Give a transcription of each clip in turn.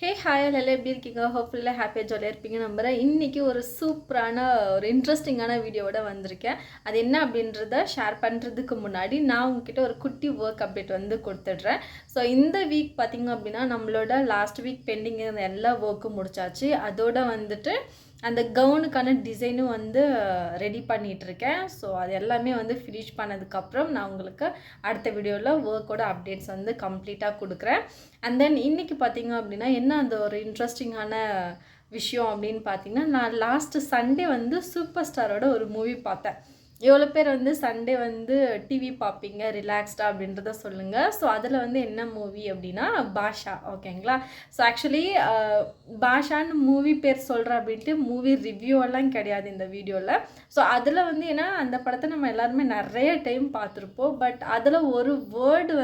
Hey hi எல்லாம் எப்படி இருக்கீங்க? ஹோப்ஃபுல்லாக ஹாப்பியாக ஜாலியாக இருப்பீங்க நம்புகிறேன். இன்றைக்கி ஒரு சூப்பரான ஒரு இன்ட்ரெஸ்டிங்கான வீடியோவோட வந்திருக்கேன். அது என்ன அப்படின்றத ஷேர் பண்ணுறதுக்கு முன்னாடி நான் உங்ககிட்ட ஒரு குட்டி ஒர்க் அப்டேட் வந்து கொடுத்துட்றேன். ஸோ இந்த வீக் பார்த்திங்க அப்படின்னா நம்மளோட லாஸ்ட் வீக் பெண்டிங் இருந்த எல்லா ஒர்க்கும் முடிச்சாச்சு. அதோட வந்துட்டு அந்த கவுனுக்கான டிசைனும் வந்து ரெடி பண்ணிகிட்ருக்கேன். ஸோ அது எல்லாமே வந்து ஃபினிஷ் பண்ணதுக்கப்புறம் நான் உங்களுக்கு அடுத்த வீடியோவில் ஒர்க்கோட அப்டேட்ஸ் வந்து கம்ப்ளீட்டாக கொடுக்குறேன். அண்ட் தென் இன்றைக்கி பார்த்திங்க அப்படின்னா என்ன அந்த ஒரு இன்ட்ரெஸ்டிங்கான விஷயம் அப்படின்னு பார்த்திங்கன்னா, நான் லாஸ்ட்டு சண்டே வந்து சூப்பர் ஸ்டாரோட ஒரு மூவி பார்த்தேன். எவ்வளோ பேர் வந்து சண்டே வந்து டிவி பார்ப்பீங்க ரிலாக்ஸ்டாக அப்படின்றத சொல்லுங்கள். ஸோ அதில் வந்து என்ன மூவி அப்படின்னா பாஷா, ஓகேங்களா? ஸோ ஆக்சுவலி பாஷான்னு மூவி பேர் சொல்கிறேன் அப்படின்ட்டு மூவி ரிவ்யூவெல்லாம் கிடையாது இந்த வீடியோவில். ஸோ அதில் வந்து ஏன்னா அந்த படத்தை நம்ம எல்லாருமே நிறைய டைம் பார்த்துருப்போம். பட் அதில் ஒரு வேர்டு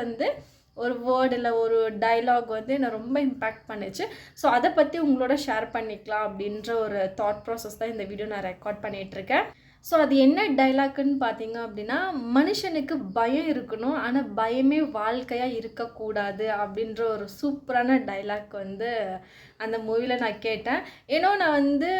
இல்லை ஒரு டைலாக் வந்து என்னை ரொம்ப இம்பேக்ட் பண்ணிச்சு. ஸோ அதை பற்றி உங்களோட ஷேர் பண்ணிக்கலாம் அப்படின்ற ஒரு தாட் ப்ராசஸ் தான் இந்த வீடியோ நான் ரெக்கார்ட் பண்ணிகிட்ருக்கேன். ஸோ அது என்ன டைலாக்குன்னு பார்த்தீங்க அப்படின்னா, மனுஷனுக்கு பயம் இருக்கணும், ஆனால் பயமே வாழ்க்கையாக இருக்கக்கூடாது அப்படின்ற ஒரு சூப்பரான டைலாக் வந்து அந்த மூவியில் நான் கேட்டேன். ஏன்னா நான் வந்து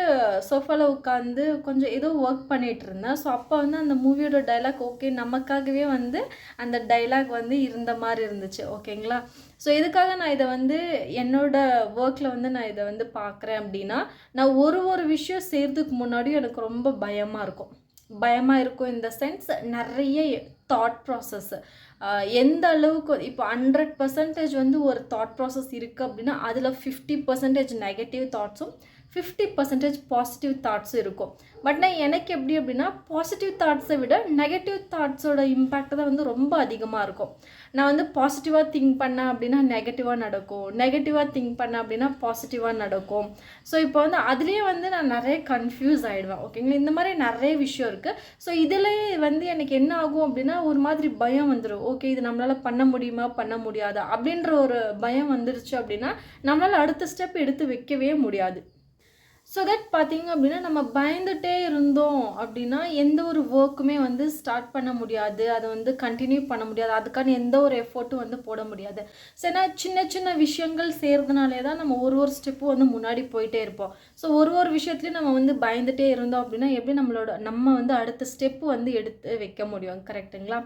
சோஃபாவில் உட்காந்து கொஞ்சம் ஏதோ ஒர்க் பண்ணிகிட்டு இருந்தேன். ஸோ அப்போ வந்து அந்த மூவியோட டைலாக் ஓகே நமக்காகவே வந்து அந்த டைலாக் வந்து இருந்த மாதிரி இருந்துச்சு, ஓகேங்களா? ஸோ இதுக்காக நான் இதை வந்து என்னோடய ஒர்க்கில் வந்து நான் இதை வந்து பார்க்குறேன் அப்படின்னா, நான் ஒரு விஷயம் செய்கிறதுக்கு முன்னாடியும் எனக்கு ரொம்ப பயமாக இருக்கும். இந்த சென்ஸ் நிறைய தாட் ப்ராசஸ் எந்த அளவுக்கு இப்போ 100% வந்து ஒரு தாட் ப்ராசஸ் இருக்குது அப்படின்னா அதில் 50% நெகட்டிவ் தாட்ஸும் 50% பாசிட்டிவ் தாட்ஸும் இருக்கும். பட் நான் எனக்கு எப்படி அப்படின்னா பாசிட்டிவ் தாட்ஸை விட நெகட்டிவ் தாட்ஸோட இம்பேக்ட் தான் வந்து ரொம்ப அதிகமாக இருக்கும். நான் வந்து பாசிட்டிவாக திங்க் பண்ணேன் அப்படின்னா நெகட்டிவாக நடக்கும், நெகட்டிவாக திங்க் பண்ணேன் அப்படின்னா பாசிட்டிவாக நடக்கும். ஸோ இப்போ வந்து அதுலேயே வந்து நான் நிறைய கன்ஃபியூஸ் ஆகிடுவேன், ஓகேங்களா? இந்த மாதிரி நிறைய விஷயம் இருக்குது. ஸோ இதில் வந்து எனக்கு என்ன ஆகும் அப்படின்னா ஒரு மாதிரி பயம் வந்துடும். ஓகே இது நம்மளால் பண்ண முடியுமா பண்ண முடியாதா அப்படின்ற ஒரு பயம் வந்துடுச்சு அப்படின்னா நம்மளால் அடுத்த ஸ்டெப் எடுத்து வைக்கவே முடியாது. ஸோ தட் பார்த்திங்க அப்படின்னா நம்ம பயந்துகிட்டே இருந்தோம் அப்படின்னா எந்த ஒரு ஒர்க்குமே வந்து ஸ்டார்ட் பண்ண முடியாது, அதை வந்து கண்டினியூ பண்ண முடியாது, அதுக்கான எந்த ஒரு எஃபோர்ட்டும் வந்து போட முடியாது. ஸோ ஏன்னா சின்ன சின்ன விஷயங்கள் செய்கிறதுனாலே தான் நம்ம ஒரு ஸ்டெப்பும் வந்து முன்னாடி போயிட்டே இருப்போம். ஸோ ஒரு விஷயத்துலையும் நம்ம வந்து பயந்துகிட்டே இருந்தோம் அப்படின்னா எப்படி நம்ம வந்து அடுத்த ஸ்டெப்பு வந்து எடுத்து வைக்க முடியும், கரெக்டுங்களா?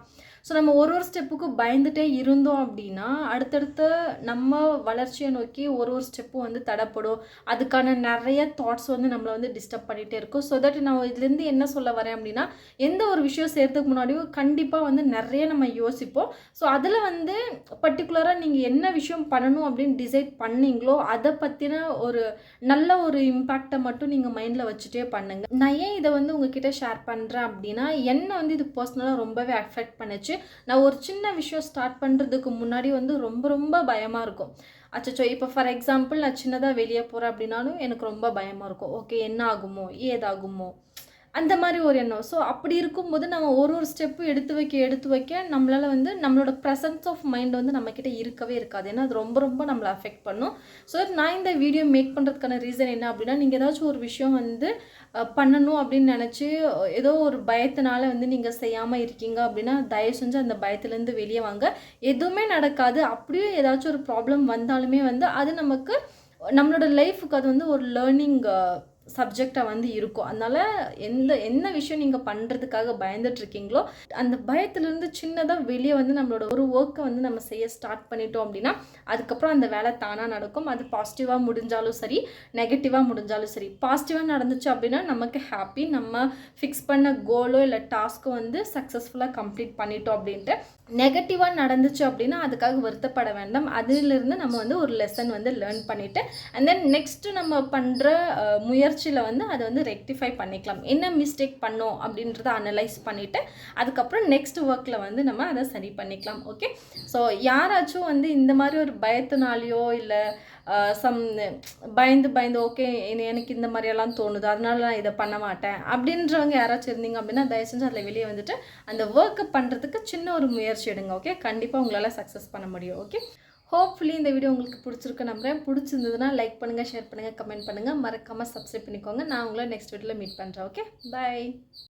ஸோ நம்ம ஒரு ஸ்டெப்புக்கும் பயந்துகிட்டே இருந்தோம் அப்படின்னா அடுத்தடுத்த நம்ம வளர்ச்சியை நோக்கி ஒரு ஸ்டெப்பும் வந்து தடைப்படும். அதுக்கான நிறைய தாட்ஸ் வந்து நம்மளை வந்து டிஸ்டர்ப் பண்ணிகிட்டே இருக்கும். ஸோ தட் நான் இதுலேருந்து என்ன சொல்ல வரேன் அப்படின்னா எந்த ஒரு விஷயம் செய்கிறதுக்கு முன்னாடியும் கண்டிப்பாக வந்து நிறைய நம்ம யோசிப்போம். ஸோ அதில் வந்து பர்டிகுலராக நீங்கள் என்ன விஷயம் பண்ணணும் அப்படின்னு டிசைட் பண்ணீங்களோ அதை பற்றின ஒரு நல்ல ஒரு இம்பேக்டை மட்டும் நீங்கள் மைண்டில் வச்சுட்டே பண்ணுங்கள். நான் ஏன் இதை வந்து உங்ககிட்ட ஷேர் பண்ணுறேன் அப்படின்னா என்னை வந்து இது பர்சனலாக ரொம்பவே அஃபெக்ட் பண்ணுச்சு. நான் ஒரு சின்ன விஷயம் ஸ்டார்ட் பண்ணுறதுக்கு முன்னாடி வந்து ரொம்ப பயமாக இருக்கும். அச்சச்சோ இப்போ ஃபார் எக்ஸாம்பிள் நான் சின்னதாக வெளியே போகிறேன் அப்படின்னாலும் எனக்கு ரொம்ப பயமாக இருக்கும். ஓகே என்ன ஆகுமோ ஏதாகுமோ அந்த மாதிரி ஒரு எண்ணம். ஸோ அப்படி இருக்கும்போது நம்ம ஒரு ஸ்டெப்பு எடுத்து வைக்க நம்மளால் வந்து நம்மளோட ப்ரெசன்ஸ் ஆஃப் மைண்ட் வந்து நம்மக்கிட்ட இருக்கவே இருக்காது. ஏன்னா அது ரொம்ப நம்மளை அஃபெக்ட் பண்ணும். ஸோ நான் இந்த வீடியோ மேக் பண்ணுறதுக்கான ரீசன் என்ன அப்படின்னா நீங்கள் ஏதாச்சும் ஒரு விஷயம் வந்து பண்ணணும் அப்படின்னு நினச்சி ஏதோ ஒரு பயத்தினால வந்து நீங்கள் செய்யாமல் இருக்கீங்க அப்படின்னா தயவு செஞ்சு அந்த பயத்துலேருந்து வெளியே வாங்க. எதுவுமே நடக்காது. அப்படியே ஏதாச்சும் ஒரு ப்ராப்ளம் வந்தாலுமே வந்து அது நம்மளோட லைஃபுக்கு அது வந்து ஒரு லேர்னிங் சப்ஜெக்டாக வந்து இருக்கும். அதனால் என்ன விஷயம் நீங்கள் பண்ணுறதுக்காக பயந்துட்டுருக்கீங்களோ அந்த பயத்துலேருந்து சின்னதாக வெளியே வந்து நம்மளோட ஒரு ஒர்க்கை வந்து நம்ம செய்ய ஸ்டார்ட் பண்ணிட்டோம் அப்படின்னா அதுக்கப்புறம் அந்த வேலை தானாக நடக்கும். அது பாசிட்டிவாக முடிஞ்சாலும் சரி நெகட்டிவாக முடிஞ்சாலும் சரி. பாசிட்டிவாக நடந்துச்சு அப்படின்னா நமக்கு ஹாப்பி, நம்ம ஃபிக்ஸ் பண்ண கோலோ இல்லை டாஸ்க்கோ வந்து சக்ஸஸ்ஃபுல்லாக கம்ப்ளீட் பண்ணிட்டோம் அப்படின்ட்டு. நெகட்டிவாக நடந்துச்சு அப்படின்னா அதுக்காக வருத்தப்பட வேண்டாம். அதிலிருந்து நம்ம வந்து ஒரு லெசன் வந்து லேர்ன் பண்ணிவிட்டு அண்ட் தென் நெக்ஸ்ட்டு நம்ம பண்ணுற முயற்சியில் வந்து அதை வந்து ரெக்டிஃபை பண்ணிக்கலாம். என்ன மிஸ்டேக் பண்ணோம் அப்படின்றத அனலைஸ் பண்ணிவிட்டு அதுக்கப்புறம் நெக்ஸ்ட் ஒர்க்கில் வந்து நம்ம அதை சரி பண்ணிக்கலாம். ஓகே ஸோ யாராச்சும் வந்து இந்த மாதிரி ஒரு பயத்தினாலேயோ இல்லை பயந்து ஓகே எனக்கு இந்த மாதிரியெல்லாம் தோணுது அதனால நான் இதை பண்ண மாட்டேன் அப்படின்றவங்க யாராச்சும் இருந்தீங்க அப்படின்னா தயவு செஞ்சு அதில் வெளியே வந்துட்டு அந்த ஒர்க்கை பண்ணுறதுக்கு சின்ன ஒரு முயற்சி எடுங்க. ஓகே கண்டிப்பாக உங்களால் சக்ஸஸ் பண்ண முடியும். ஓகே ஹோப்ஃபுல்லி இந்த வீடியோ உங்களுக்கு பிடிச்சிருக்கு நம்புறேன். பிடிச்சிருந்ததுன்னா லைக் பண்ணுங்கள், ஷேர் பண்ணுங்கள், கமெண்ட் பண்ணுங்கள், மறக்காமல் சப்ஸ்கிரைப் பண்ணிக்கோங்க. நான் உங்களை நெக்ஸ்ட் வீடியோவில் மீட் பண்ணுறேன். Okay bye.